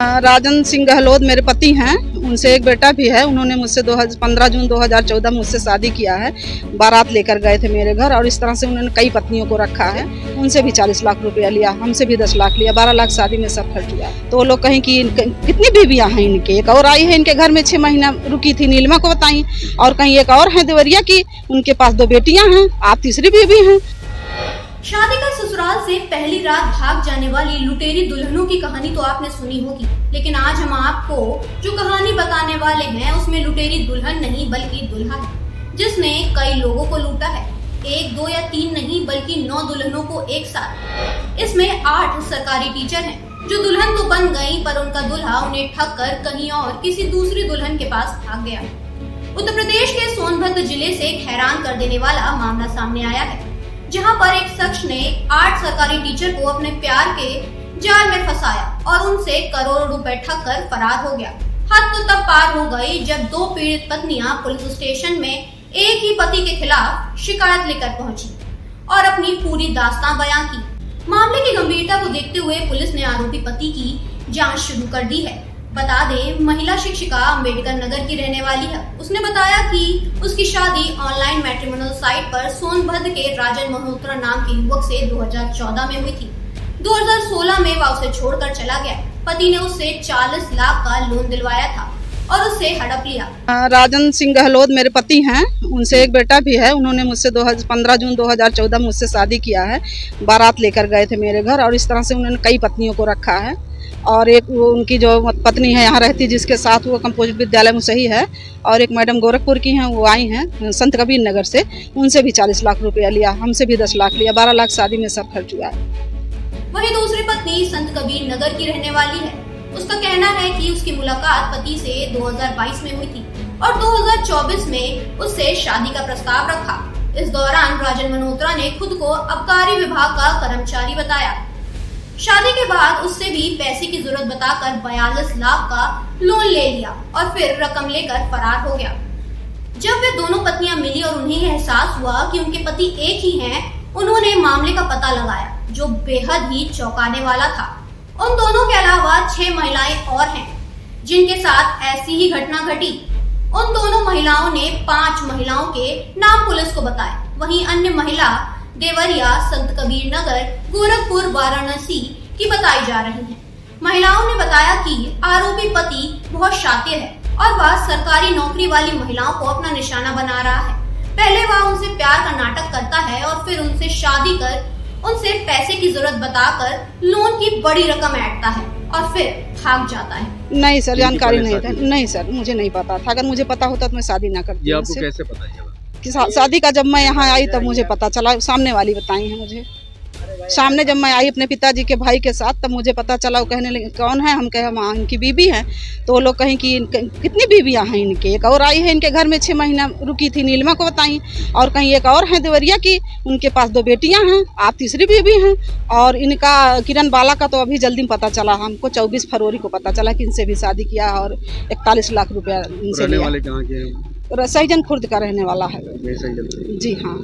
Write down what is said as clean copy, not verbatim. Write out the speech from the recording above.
राजन सिंह गहलोत मेरे पति हैं, उनसे एक बेटा भी है। उन्होंने मुझसे 15 जून 2014 में मुझसे शादी किया है। बारात लेकर गए थे मेरे घर और इस तरह से उन्होंने कई पत्नियों को रखा है। उनसे भी 40 लाख रुपया लिया, हमसे भी 10 लाख लिया, 12 लाख शादी में सब खर्च किया। तो वो लोग कहीं कि कितनी बीवियां हैं इनके, एक और आई है इनके घर में 6 महीना रुकी थी, नीलिमा को बताई, और कहीं एक और है देवरिया की, उनके पास 2 बेटियां हैं, आप तीसरी बीवी हैं। शादी का ससुराल से पहली रात भाग जाने वाली लुटेरी दुल्हनों की कहानी तो आपने सुनी होगी, लेकिन आज हम आपको जो कहानी बताने वाले हैं उसमें लुटेरी दुल्हन नहीं बल्कि दुल्हा है, जिसने कई लोगों को लूटा है। 1, 2 या 3 नहीं बल्कि 9 दुल्हनों को एक साथ। इसमें 8 सरकारी टीचर हैं जो दुल्हन तो बन गई, पर उनका दुल्हा उन्हें ठग कर कहीं और किसी दूसरी दुल्हन के पास भाग गया। उत्तर प्रदेश के सोनभद्र जिले से एक हैरान कर देने वाला मामला सामने आया है, जहां पर एक शख्स ने 8 सरकारी टीचर को अपने प्यार के जाल में फंसाया और उनसे करोड़ों रुपए ठग कर फरार हो गया। हद तो तब पार हो गई जब 2 पीड़ित पत्नियां पुलिस स्टेशन में एक ही पति के खिलाफ शिकायत लेकर पहुंची और अपनी पूरी दास्तां बयां की। मामले की गंभीरता को देखते हुए पुलिस ने आरोपी पति की जांच शुरू कर दी है। बता दें, महिला शिक्षिका अम्बेडकर नगर की रहने वाली है। उसने बताया कि उसकी शादी ऑनलाइन मैट्रिमोनियल साइट पर सोनभद्र के राजन मल्होत्रा नाम के युवक से 2014 में हुई थी। 2016 में वह उसे छोड़कर चला गया। पति ने उससे 40 लाख का लोन दिलवाया था और उससे हड़प लिया। राजन सिंह गहलोत मेरे पति हैं, उनसे एक बेटा भी है। उन्होंने मुझसे 15 जून 2014 में मुझसे शादी किया है। बारात लेकर गए थे मेरे घर और इस तरह से उन्होंने कई पत्नियों को रखा है। और एक वो उनकी जो पत्नी है यहाँ रहती, जिसके साथ वो कंपोजिट विद्यालय में सही है, और एक मैडम गोरखपुर की हैं, वो आई हैं संत कबीर नगर से, उनसे भी 40 लाख रुपया लिया, हमसे भी 10 लाख लिया, 12 लाख शादी में सब खर्च हुआ है। वहीं दूसरी पत्नी संत कबीर नगर की रहने वाली है। उसका कहना है कि उसकी मुलाकात पति से 2022 में हुई थी और 2024 में उससे शादी का प्रस्ताव रखा। इस दौरान राजन मल्होत्रा ने खुद को आबकारी विभाग का कर्मचारी बताया। शादी के बाद उससे भी पैसे की जरूरत बताकर 42 लाख का लोन ले लिया और फिर रकम लेकर फरार हो गया। जब वे दोनों पत्नियां मिली और उन्हें एहसास हुआ कि उनके पति एक ही हैं, उन्होंने मामले का पता लगाया, जो बेहद ही चौंकाने वाला था। उन दोनों के अलावा 6 महिलाएं और हैं जिनके साथ ऐसी ही घटना घटी। उन दोनों महिलाओं ने 5 महिलाओं के नाम पुलिस को बताए। वहीं अन्य महिला देवरिया, संत कबीर नगर, गोरखपुर, वाराणसी की बताई जा रही हैं। महिलाओं ने बताया कि आरोपी पति बहुत शातिर है और वह सरकारी नौकरी वाली महिलाओं को अपना निशाना बना रहा है। पहले वह उनसे प्यार का नाटक करता है और फिर उनसे शादी कर उनसे पैसे की जरूरत बताकर लोन की बड़ी रकम ऐंठता है और फिर भाग जाता है। नहीं सर, जानकारी नहीं था। नहीं सर, मुझे नहीं पता था। अगर मुझे पता होता तो मैं शादी ना करती। ये आपको कैसे पता चला? कि शादी का जब मैं यहाँ आई तब मुझे पता चला, सामने वाली बताई है मुझे। सामने जब मैं आई अपने पिताजी के भाई के साथ, तब मुझे पता चला। वो कहने लगे कौन है, हम कहे माँ इनकी बीबी है। तो वो लोग कहीं कि कितनी बीवियां हैं इनके, एक और आई है इनके घर में 6 महीना रुकी थी, नीलिमा को बताई, और कहीं एक और है देवरिया की, उनके पास 2 बेटियां हैं, आप तीसरी बीवी हैं। और इनका किरण बाला का तो अभी जल्दी पता चला, हमको 24 फरवरी को पता चला कि इनसे भी शादी किया और 41 लाख रुपया इनसे लिया। वाले कहाँ के हैं? सहीजन खुर्द का रहने वाला है। सहीजन। जी हाँ।